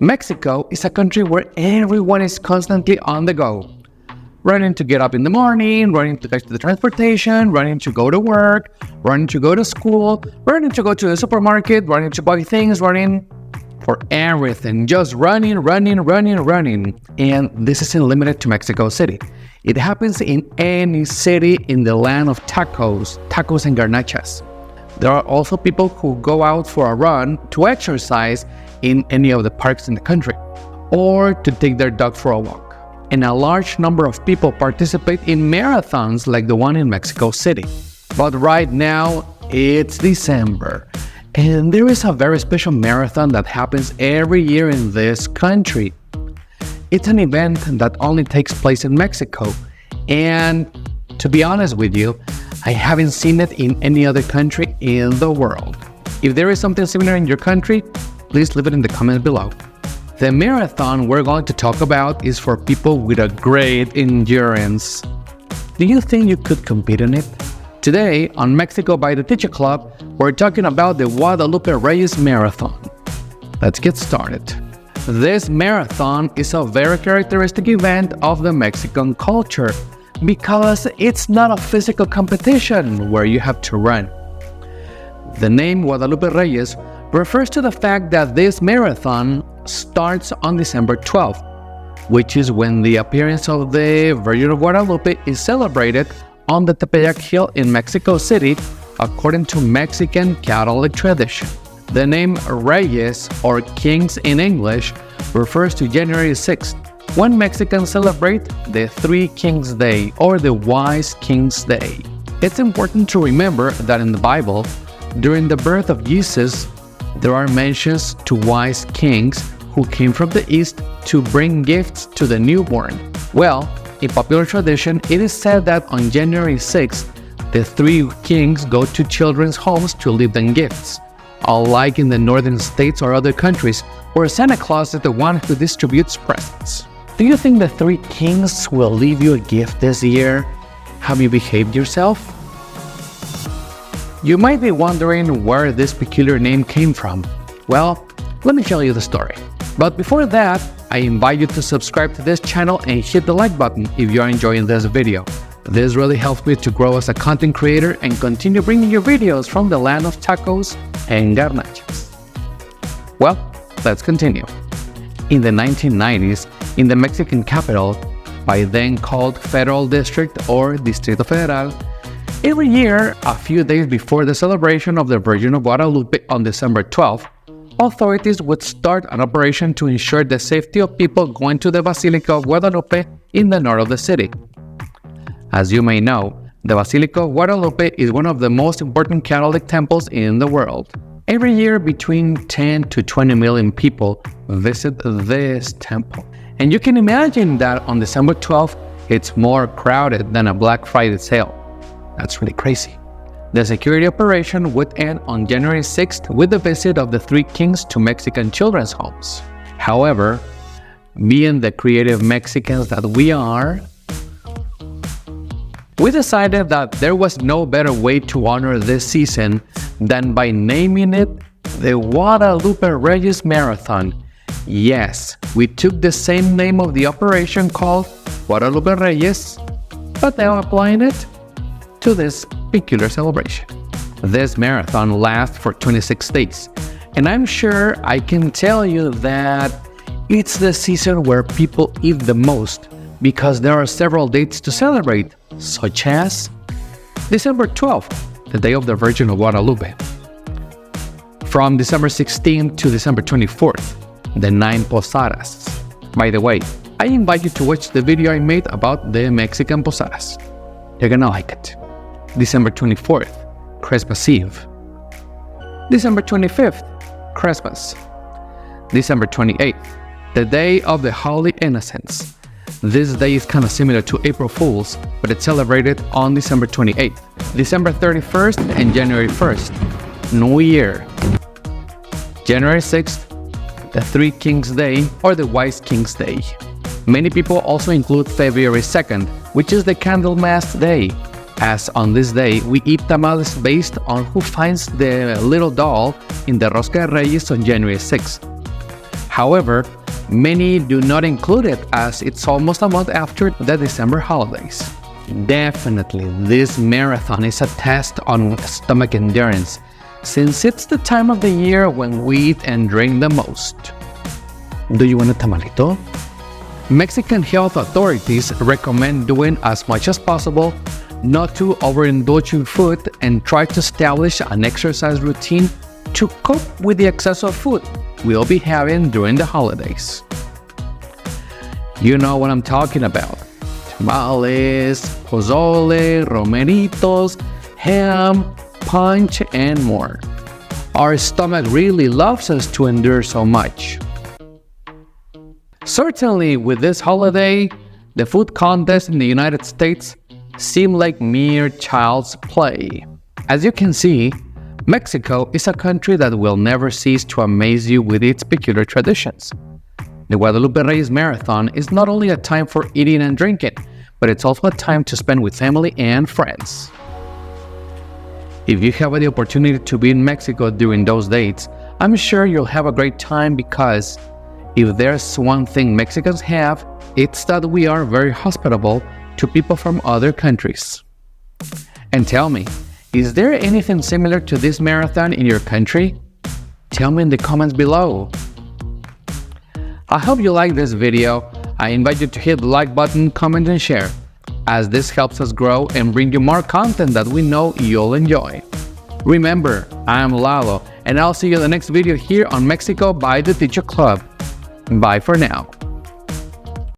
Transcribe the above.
Mexico is a country where everyone is constantly on the go. Running to get up in the morning, running to catch the transportation, running to go to work, running to go to school, running to go to the supermarket, running to buy things, running for everything. Just running. And this isn't limited to Mexico City. It happens in any city in the land of tacos and garnachas. There are also people who go out for a run to exercise in any of the parks in the country, or to take their dog for a walk. And a large number of people participate in marathons like the one in Mexico City. But right now, it's December, and there is a very special marathon that happens every year in this country. It's an event that only takes place in Mexico, and to be honest with you, I haven't seen it in any other country in the world. If there is something similar in your country, please leave it in the comments below. The marathon we're going to talk about is for people with a great endurance. Do you think you could compete in it? Today, on Mexico by the Teacher Club, we're talking about the Guadalupe Reyes Marathon. Let's get started. This marathon is a very characteristic event of the Mexican culture because it's not a physical competition where you have to run. The name Guadalupe Reyes refers to the fact that this marathon starts on December 12th, which is when the appearance of the Virgin of Guadalupe is celebrated on the Tepeyac Hill in Mexico City, according to Mexican Catholic tradition. The name Reyes, or Kings in English, refers to January 6th, when Mexicans celebrate the Three Kings Day, or the Wise Kings Day. It's important to remember that in the Bible, during the birth of Jesus, there are mentions to wise kings who came from the east to bring gifts to the newborn. Well, in popular tradition, it is said that on January 6th, the three kings go to children's homes to leave them gifts, unlike in the northern states or other countries where Santa Claus is the one who distributes presents. Do you think the three kings will leave you a gift this year? Have you behaved yourself? You might be wondering where this peculiar name came from. Well, let me tell you the story. But before that, I invite you to subscribe to this channel and hit the like button if you are enjoying this video. This really helps me to grow as a content creator and continue bringing you videos from the land of tacos and garnachas. Well, let's continue. In the 1990s, in the Mexican capital, by then called Federal District or Distrito Federal, every year, a few days before the celebration of the Virgin of Guadalupe on December 12th, authorities would start an operation to ensure the safety of people going to the Basilica of Guadalupe in the north of the city. As you may know, the Basilica of Guadalupe is one of the most important Catholic temples in the world. Every year, between 10 to 20 million people visit this temple. And you can imagine that on December 12th, it's more crowded than a Black Friday sale. That's really crazy. The security operation would end on January 6th with the visit of the three kings to Mexican children's homes. However, being the creative Mexicans that we are, we decided that there was no better way to honor this season than by naming it the Guadalupe Reyes Marathon. Yes, we took the same name of the operation called Guadalupe Reyes, but now applying it to this peculiar celebration. This marathon lasts for 26 days, and I'm sure I can tell you that it's the season where people eat the most because there are several dates to celebrate, such as December 12th, the Day of the Virgin of Guadalupe. From December 16th to December 24th, the 9 Posadas. By the way, I invite you to watch the video I made about the Mexican Posadas. You're gonna like it. December 24th, Christmas Eve. December 25th, Christmas. December 28th, the Day of the Holy Innocents. This day is kind of similar to April Fool's, but it's celebrated on December 28th. December 31st and January 1st, New Year. January 6th, the Three Kings Day or the Wise Kings Day. Many people also include February 2nd, which is the Candlemas Day, as on this day we eat tamales based on who finds the little doll in the Rosca de Reyes on January 6th. However, many do not include it as it's almost a month after the December holidays. Definitely, this marathon is a test on stomach endurance, since it's the time of the year when we eat and drink the most. Do you want a tamalito? Mexican health authorities recommend doing as much as possible not to overindulge in food and try to establish an exercise routine to cope with the excess of food we'll be having during the holidays. You know what I'm talking about. Tamales, pozole, romeritos, ham, punch, and more. Our stomach really loves us to endure so much. Certainly, with this holiday, the food contests in the United States seem like mere child's play. As you can see, Mexico is a country that will never cease to amaze you with its peculiar traditions. The Guadalupe Reyes Marathon is not only a time for eating and drinking, but it's also a time to spend with family and friends. If you have the opportunity to be in Mexico during those dates, I'm sure you'll have a great time because if there's one thing Mexicans have, it's that we are very hospitable to people from other countries. And tell me, is there anything similar to this marathon in your country? Tell me in the comments below. I hope you like this video. I invite you to hit the like button, comment, and share, as this helps us grow and bring you more content that we know you'll enjoy. Remember, I'm Lalo, and I'll see you in the next video here on Mexico by the Teacher Club. Bye for now.